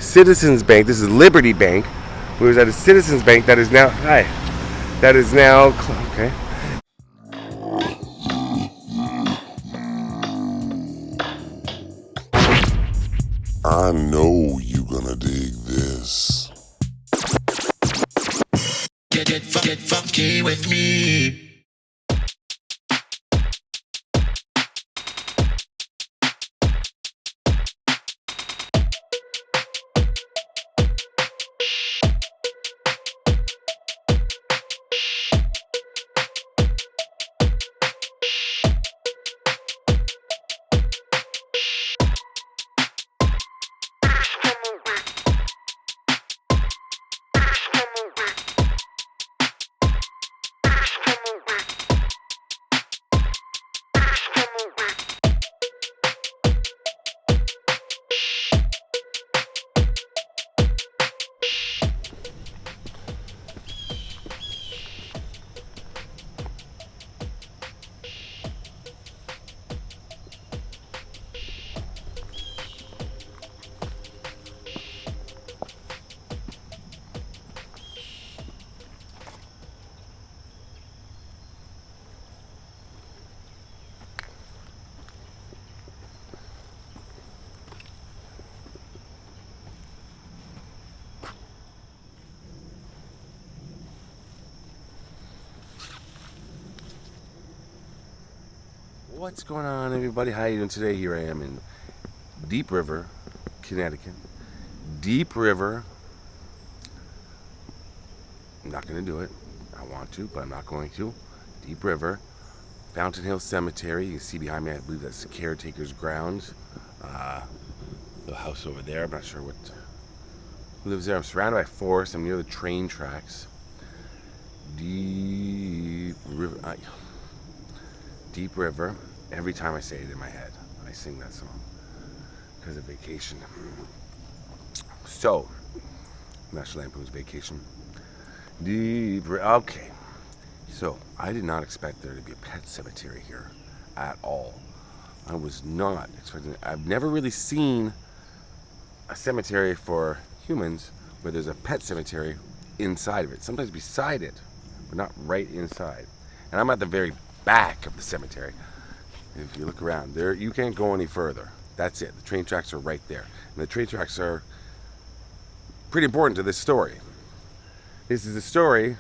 Citizens Bank. This is Liberty Bank. We was at a Citizens Bank that is now okay. I know you gonna dig this. Get funky with me. What's going on, everybody? How you doing today? Here I am in Deep River, Connecticut. Deep River. I'm not going to do it. I want to, but I'm not going to. Deep River. Fountain Hill Cemetery. You can see behind me, I believe that's the caretaker's grounds. The house over there. I'm not sure who lives there. I'm surrounded by forest. I'm near the train tracks. Deep River. Deep River. Every time I say it in my head, I sing that song because of Vacation. So, National Lampoon's Vacation. Deep River. Okay. So, I did not expect there to be a pet cemetery here at all. I was not expecting it. I've never really seen a cemetery for humans where there's a pet cemetery inside of it. Sometimes beside it, but not right inside. And I'm at the very back of the cemetery. If you look around there, you can't go any further. That's it. The train tracks are right there. And the train tracks are pretty important to this story. This is the story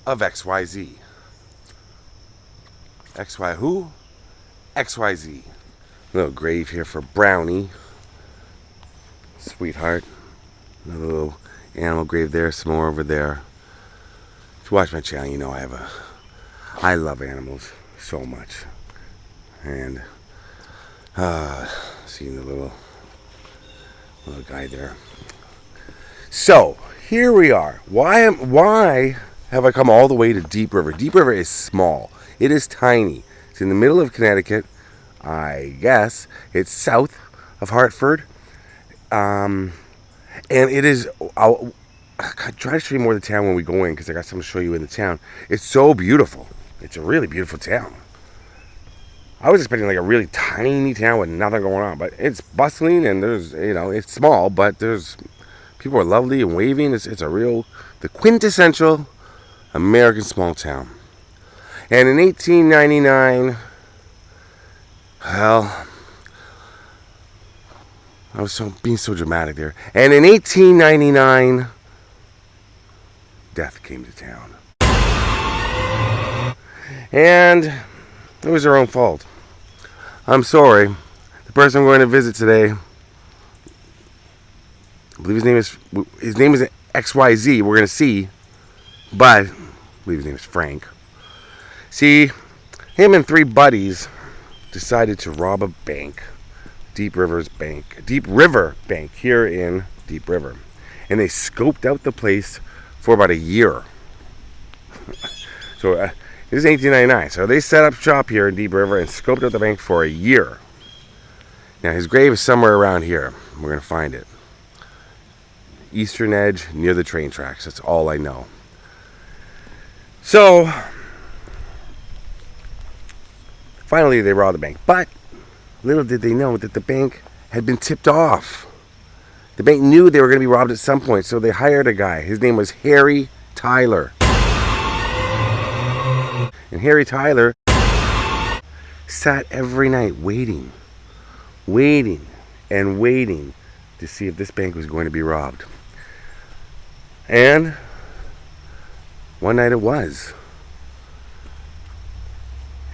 of XYZ. XY who? XYZ. Little grave here for Brownie. Sweetheart. Another little animal grave there. Some more over there. If you watch my channel, you know I love animals so much. And seeing the little guy there. So here we are. Why have I come all the way to Deep River? Deep River is small. It is tiny. It's in the middle of Connecticut. I guess it's south of Hartford. And it is. I'll try to show you more of the town when we go in because I got something to show you in the town. It's so beautiful. It's a really beautiful town. I was expecting like a really tiny town with nothing going on, but it's bustling and there's, it's small, but there's people are lovely and waving. It's the quintessential American small town. And in 1899, well, I was being so dramatic there. And in 1899, death came to town. And it was their own fault. I'm sorry. The person I'm going to visit today, I believe his name is XYZ. We're going to see, but I believe his name is Frank. See, him and three buddies decided to rob a bank, Deep River Bank here in Deep River, and they scoped out the place for about a year. So. This is 1899, so they set up shop here in Deep River and scoped out the bank for a year. Now, his grave is somewhere around here. We're going to find it. Eastern edge, near the train tracks. That's all I know. So, finally, they robbed the bank. But, little did they know that the bank had been tipped off. The bank knew they were going to be robbed at some point, so they hired a guy. His name was Harry Tyler. And Harry Tyler sat every night waiting and waiting to see if this bank was going to be robbed. And one night it was.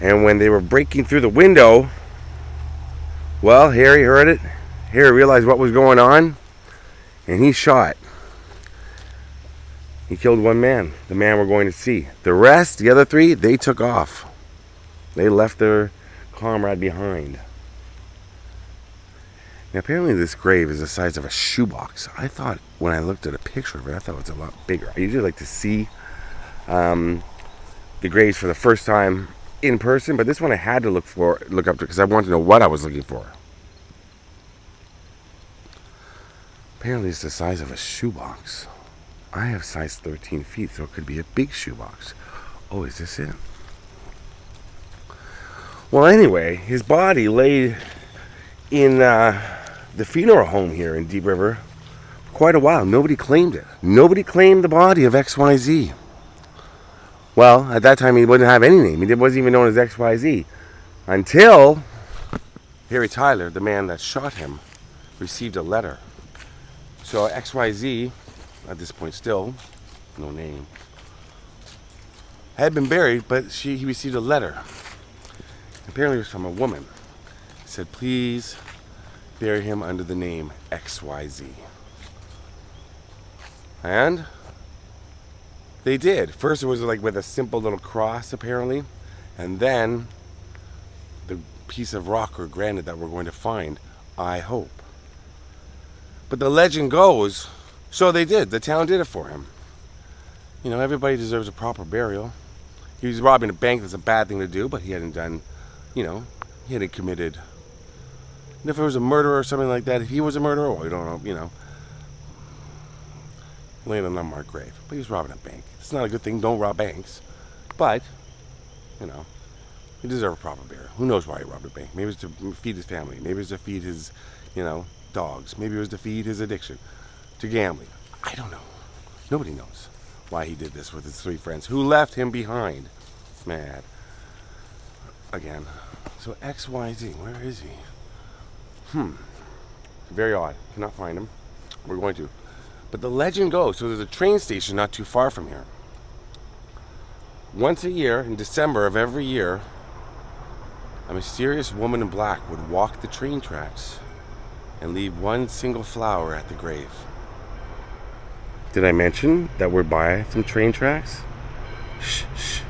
And when they were breaking through the window, well, Harry heard it. Harry realized what was going on, and he shot. He killed one man, the man we're going to see. The rest, the other three, they took off. They left their comrade behind. Now, apparently this grave is the size of a shoebox. I thought, when I looked at a picture of it, I thought it was a lot bigger. I usually like to see the graves for the first time in person, but this one I had to look up to because I wanted to know what I was looking for. Apparently it's the size of a shoebox. I have size 13 feet, so it could be a big shoebox. Oh, is this it? Well, anyway, his body lay in the funeral home here in Deep River for quite a while. Nobody claimed it. Nobody claimed the body of XYZ. Well, at that time he wouldn't have any name. He wasn't even known as XYZ until Harry Tyler, the man that shot him, received a letter. So XYZ, at this point still, no name, had been buried, but he received a letter. Apparently it was from a woman. It said, please bury him under the name XYZ. And they did. First it was like with a simple little cross, apparently, and then the piece of rock or granite that we're going to find, I hope. But the legend goes, so they did. The town did it for him. You know, everybody deserves a proper burial. He was robbing a bank. That's a bad thing to do, but he hadn't done, he hadn't committed. And if it was a murderer or something like that, if he was a murderer, well, we don't know, laying in an unmarked grave. But he was robbing a bank. It's not a good thing. Don't rob banks. But, he deserved a proper burial. Who knows why he robbed a bank? Maybe it was to feed his family. Maybe it was to feed his, dogs. Maybe it was to feed his addiction to gambling. I don't know. Nobody knows why he did this with his three friends who left him behind. Mad. Again. So XYZ, where is he? Very odd. Cannot find him. We're going to. But the legend goes, so there's a train station not too far from here. Once a year, in December of every year, a mysterious woman in black would walk the train tracks and leave one single flower at the grave. Did I mention that we're by some train tracks? Shh, shh.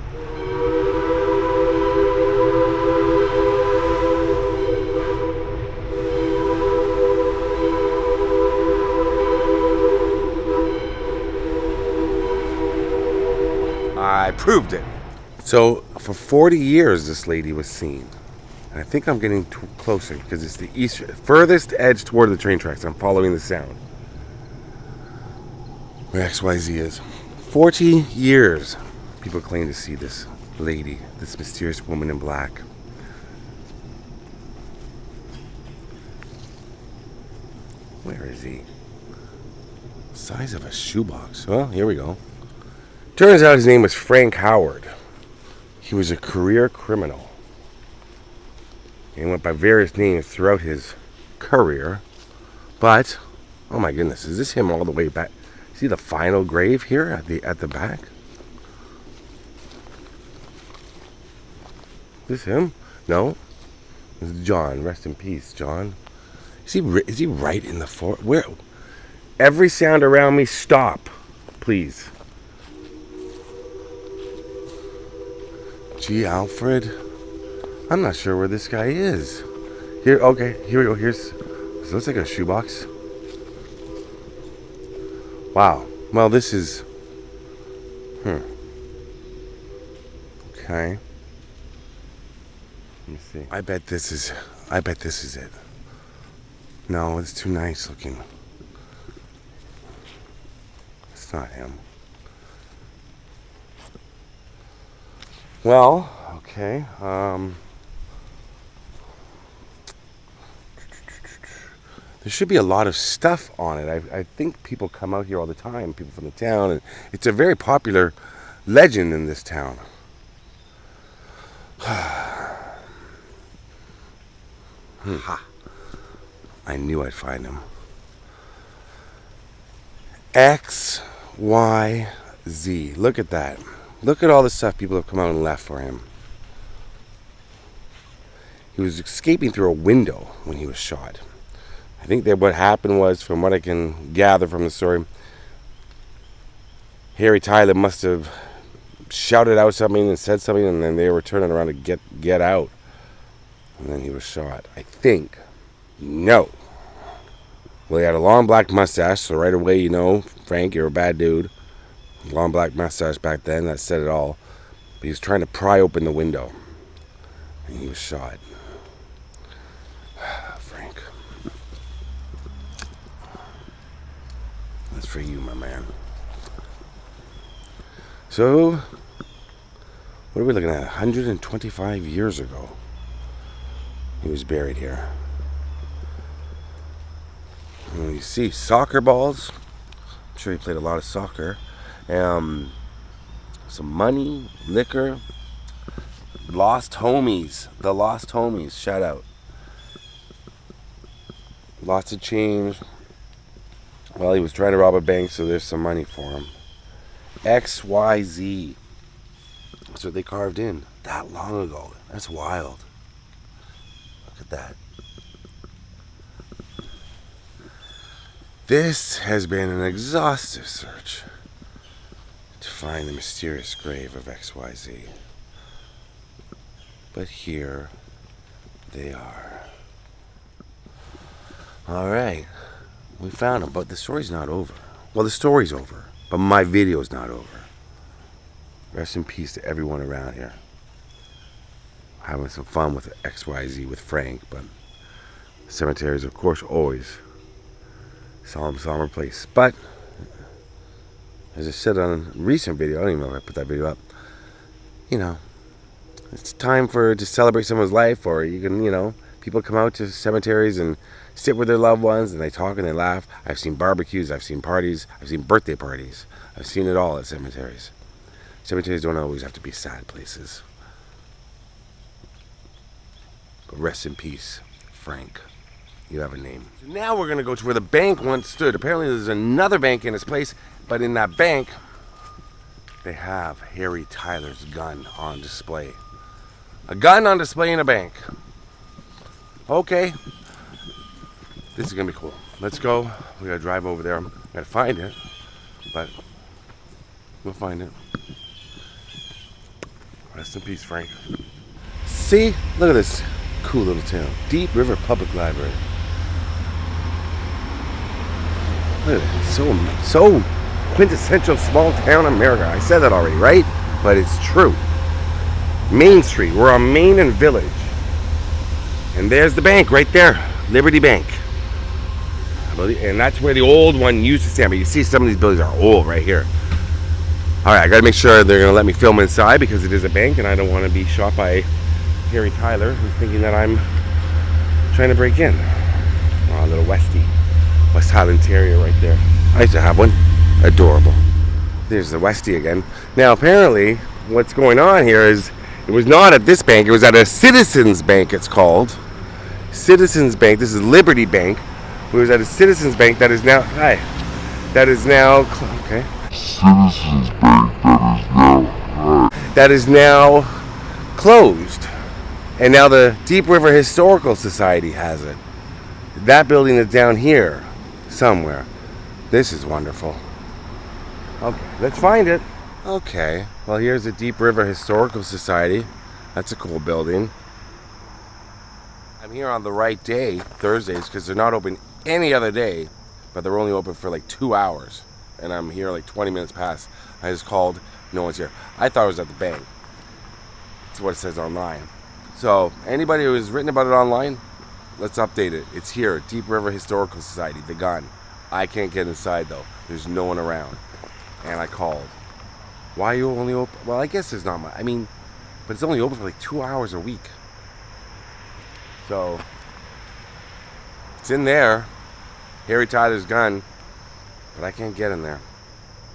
I proved it. So for 40 years this lady was seen. And I think I'm getting closer because it's the furthest edge toward the train tracks. I'm following the sound. Where XYZ is. 40 years people claim to see this lady, this mysterious woman in black. Where is he? Size of a shoebox. Well, here we go. Turns out his name was Frank Howard. He was a career criminal. He went by various names throughout his career. But, oh my goodness, is this him all the way back? See the final grave here at the back? Is this him? No. This is John. Rest in peace, John. Is he right in the forest? Where? Every sound around me, stop, please. Gee, Alfred. I'm not sure where this guy is. Here, okay, here we go. This looks like a shoebox. Wow. Well, this is... Okay. Let me see. I bet this is it. No, it's too nice looking. It's not him. Well, okay. There should be a lot of stuff on it. I think people come out here all the time, people from the town, and it's a very popular legend in this town. Ha. I knew I'd find him. XYZ. Look at that. Look at all the stuff people have come out and left for him. He was escaping through a window when he was shot. I think that what happened was, from what I can gather from the story, Harry Tyler must have shouted out something and said something, and then they were turning around to get out. And then he was shot. I think. No. Well, he had a long black mustache, so right away you know, Frank, you're a bad dude. Long black mustache back then, that said it all. But he was trying to pry open the window. And he was shot. Frank. That's for you, my man. So, what are we looking at? 125 years ago. He was buried here. And you see soccer balls. I'm sure he played a lot of soccer. Some money, liquor. Lost homies. The lost homies. Shout out. Lots of change. Well, he was trying to rob a bank, so there's some money for him. XYZ. That's what they carved in that long ago. That's wild. Look at that. This has been an exhaustive search to find the mysterious grave of XYZ. But here they are. Alright, we found them, but the story's not over. Well, the story's over, but my video's not over. Rest in peace to everyone around here. Having some fun with XYZ with Frank, but Cemeteries, of course, always solemn, somber place. But as I said on a recent video, I don't even know if I put that video up, you know, it's time to celebrate someone's life, or you can, you know, people come out to cemeteries and sit with their loved ones and they talk and they laugh. I've seen barbecues, I've seen parties, I've seen birthday parties. I've seen it all at cemeteries. Cemeteries don't always have to be sad places. But rest in peace, Frank. You have a name. So now we're going to go to where the bank once stood. Apparently there's another bank in this place, but in that bank, they have Harry Tyler's gun on display. A gun on display in a bank. Okay. This is going to be cool. Let's go. We got to drive over there. Got to find it, but we'll find it. Rest in peace, Frank. See? Look at this cool little town. Deep River Public Library. Look at it. So quintessential small town America. I said that already, right? But it's true. Main Street. We're on Main and Village. And there's the bank right there. Liberty Bank. And that's where the old one used to stand. But you see some of these buildings are old right here. Alright, I gotta make sure they're gonna let me film inside because it is a bank and I don't want to be shot by Harry Tyler who's thinking that I'm trying to break in. Oh, a little Westie. West Highland Terrier right there. I used to have one. Adorable. There's the Westie again. Now apparently what's going on here is it was not at this bank, it was at a Citizens Bank, it's called. Citizens Bank. This is Liberty Bank. It was at a Citizens Bank that is now okay. Citizens Bank That is now closed. And now the Deep River Historical Society has it. That building is down here somewhere. This is wonderful. Okay, let's find it. Okay, well here's the Deep River Historical Society. That's a cool building. I'm here on the right day, Thursdays, because they're not open any other day, but they're only open for like 2 hours. And I'm here like 20 minutes past. I just called, no one's here. I thought it was at the bank. That's what it says online. So anybody who has written about it online, let's update it. It's here, Deep River Historical Society, the gun. I can't get inside though. There's no one around. And I called. Why are you only open? Well, I guess there's not much. I mean, but it's only open for like 2 hours a week. So it's in there. Harry Tyler's gun, but I can't get in there.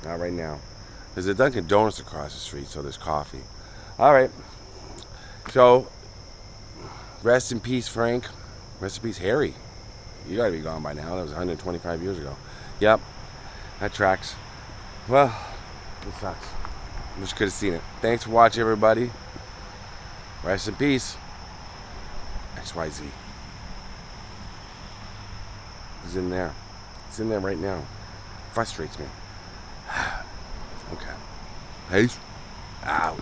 Not right now. There's a Dunkin' Donuts across the street, so there's coffee. All right. So, rest in peace, Frank. Rest in peace, Harry. You gotta be gone by now. That was 125 years ago. Yep, that tracks. Well, it sucks. Wish you could have seen it. Thanks for watching, everybody. Rest in peace. XYZ. It's in there. It's in there right now. Frustrates me. Okay. Peace out.